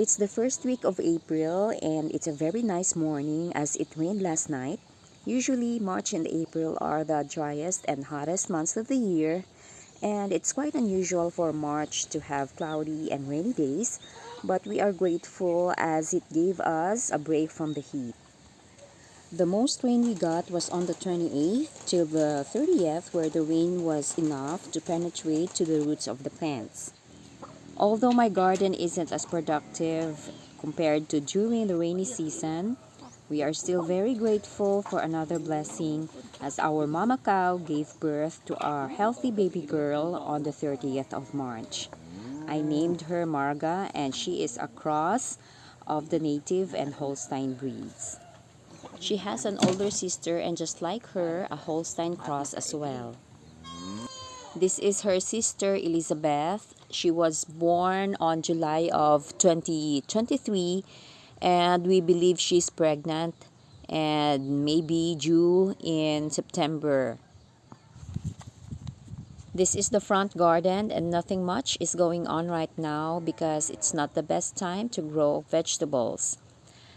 It's the first week of April and it's a very nice morning as it rained last night. Usually March and April are the driest and hottest months of the year, and it's quite unusual for March to have cloudy and rainy days, but we are grateful as it gave us a break from the heat. The most rain we got was on the 28th till the 30th, where the rain was enough to penetrate to the roots of the plants. Although my garden isn't as productive compared to during the rainy season, we are still very grateful for another blessing as our mama cow gave birth to our healthy baby girl on the 30th of March. I named her Marga and she is a cross of the native and Holstein breeds. She has an older sister and just like her, a Holstein cross as well. This is her sister Elizabeth. She was born on July of 2023 and we believe she's pregnant and maybe due in September. This is the front garden and nothing much is going on right now because it's not the best time to grow vegetables.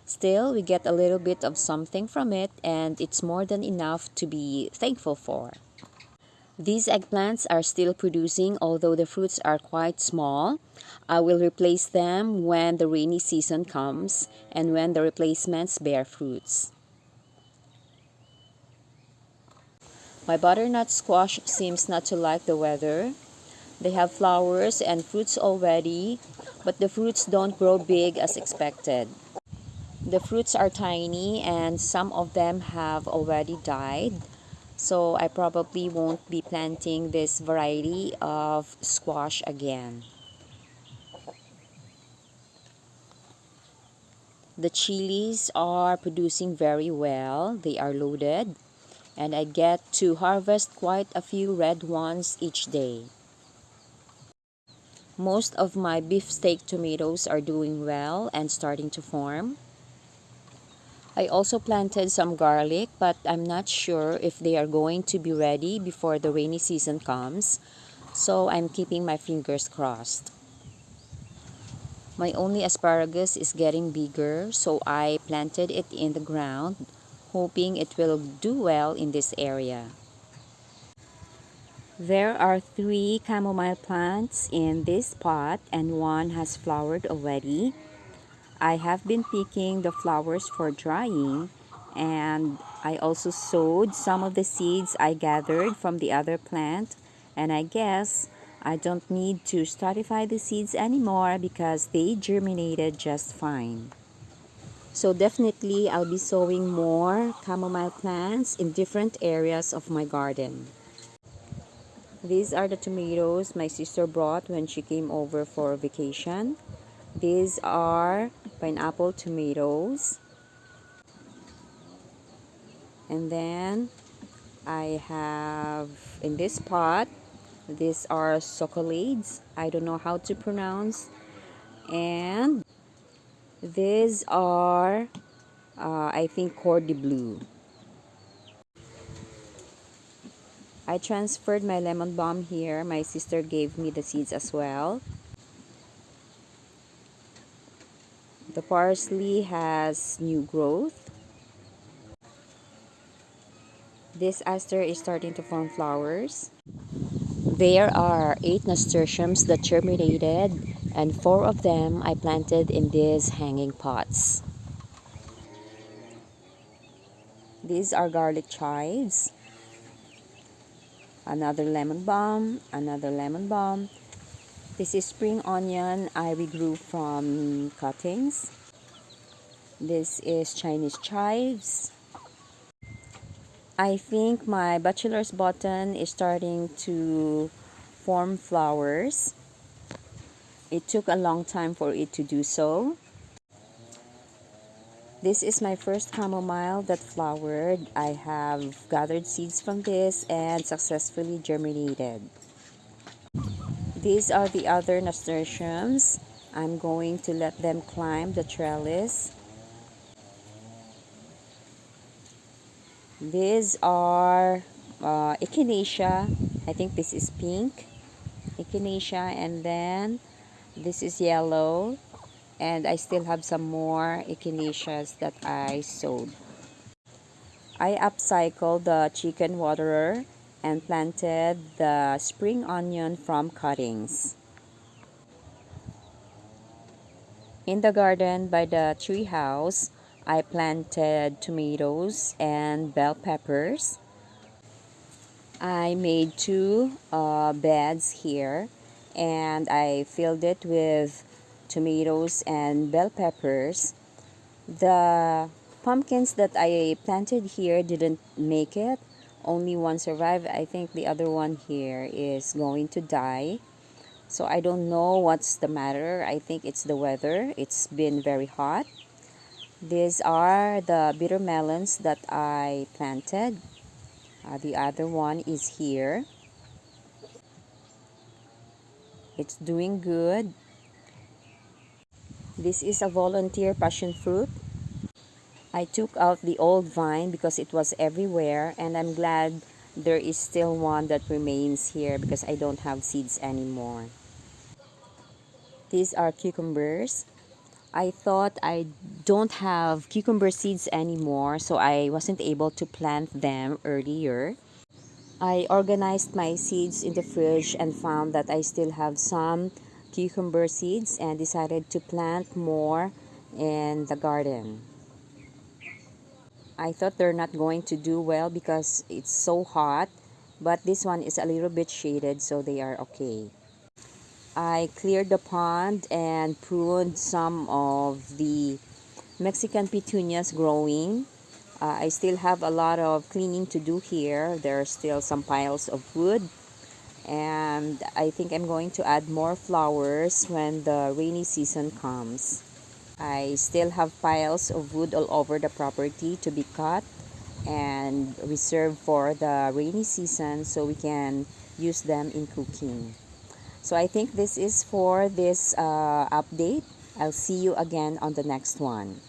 Still, we get a little bit of something from it and it's more than enough to be thankful for. These eggplants are still producing although the fruits are quite small. I will replace them when the rainy season comes and when the replacements bear fruits. My butternut squash seems not to like the weather. They have flowers and fruits already, but the fruits don't grow big as expected. The fruits are tiny and some of them have already died. So I probably won't be planting this variety of squash again. The chilies are producing very well. They are loaded and I get to harvest quite a few red ones each day. Most of my beefsteak tomatoes are doing well and starting to form. I also planted some garlic, but I'm not sure if they are going to be ready before the rainy season comes, so I'm keeping my fingers crossed. My only asparagus is getting bigger, so I planted it in the ground, hoping it will do well in this area. There are 3 chamomile plants in this pot and one has flowered already. I have been picking the flowers for drying and I also sowed some of the seeds I gathered from the other plant, and I guess I don't need to stratify the seeds anymore because they germinated just fine. So definitely I'll be sowing more chamomile plants in different areas of my garden. These are the tomatoes my sister brought when she came over for vacation. These are pineapple tomatoes. And then I have in this pot, these are chocolades. I don't know how to pronounce. And these are, I think, cordy blue. I transferred my lemon balm here. My sister gave me the seeds as well. The parsley has new growth. This aster is starting to form flowers. There are 8 nasturtiums that germinated and 4 of them I planted in these hanging pots. These are garlic chives. Another lemon balm, another lemon balm. This is spring onion I regrew from cuttings. This is Chinese chives. I think my bachelor's button is starting to form flowers. It took a long time for it to do so. This is my first chamomile that flowered. I have gathered seeds from this and successfully germinated. These are the other nasturtiums. I'm going to let them climb the trellis. These are echinacea. I think this is pink echinacea, and then this is yellow. And I still have some more echinaceas that I sowed. I upcycled the chicken waterer and planted the spring onion from cuttings. In the garden by the tree house, I planted tomatoes and bell peppers. I made two beds here and I filled it with tomatoes and bell peppers. The pumpkins that I planted here didn't make it. Only one survived. I think the other one here is going to die. So I don't know what's the matter. I think it's the weather. It's been very hot. These are the bitter melons that I planted. The other one is here. It's doing good. This is a volunteer passion fruit. I took out the old vine because it was everywhere, and I'm glad there is still one that remains here because I don't have seeds anymore. These are cucumbers. I thought I don't have cucumber seeds anymore, so I wasn't able to plant them earlier. I organized my seeds in the fridge and found that I still have some cucumber seeds and decided to plant more in the garden. I thought they're not going to do well because it's so hot, but this one is a little bit shaded, so they are okay. I cleared the pond and pruned some of the Mexican petunias growing. I still have a lot of cleaning to do here. There are still some piles of wood, and I think I'm going to add more flowers when the rainy season comes. I still have piles of wood all over the property to be cut and reserved for the rainy season so we can use them in cooking. So I think this is for this update. I'll see you again on the next one.